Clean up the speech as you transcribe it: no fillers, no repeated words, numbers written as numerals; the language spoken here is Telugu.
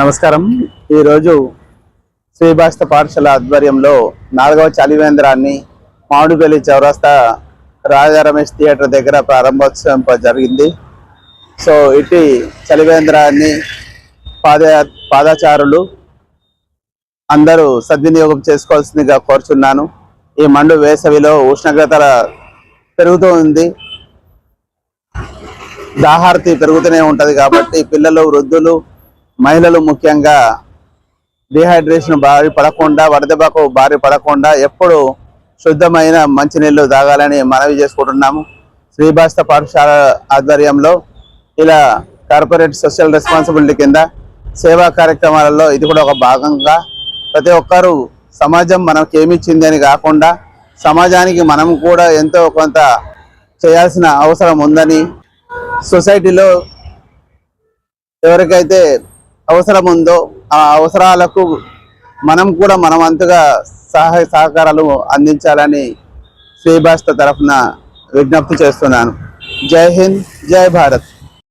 నమస్కారం. ఈరోజు శ్రీభాషిత పాఠశాల ఆధ్వర్యంలో 4వ చలివేంద్రాన్ని మామిడిపల్లి చౌరస్తా రాజా రమేష్ థియేటర్ దగ్గర ప్రారంభోత్సవం జరిగింది. సో ఇటు చలివేంద్రాన్ని పాదచారులు అందరూ సద్వినియోగం చేసుకోవాల్సిందిగా కోరుచున్నాను. ఈ మండు వేసవిలో ఉష్ణోగ్రత పెరుగుతూ ఉంది, దాహార్తి పెరుగుతూనే ఉంటుంది. కాబట్టి పిల్లలు, వృద్ధులు, మహిళలు ముఖ్యంగా డిహైడ్రేషన్ బారి పడకుండా, వడదెబ్బకు బారి పడకుండా ఎప్పుడు శుద్ధమైన మంచినీళ్లు తాగాలని మనవి చేసుకుంటున్నాము. శ్రీభాషిత పాఠశాల ఆధ్వర్యంలో ఇలా కార్పొరేట్ సోషల్ రెస్పాన్సిబిలిటీ కింద సేవా కార్యక్రమాలలో ఇది కూడా ఒక భాగంగా ప్రతి ఒక్కరూ సమాజం మనకి ఏమిచ్చింది అని కాకుండా సమాజానికి మనం కూడా ఎంతో కొంత చేయాల్సిన అవసరం ఉందని, సొసైటీలో ఎవరికైతే అవసరం ఉందో ఆ అవసరాలకు మనం కూడా మనవంతుగా సహాయ సహకారాలు అందించాలని శ్రీభాషిత తరఫున విజ్ఞప్తి చేస్తున్నాను. జై హింద్, జై భారత్.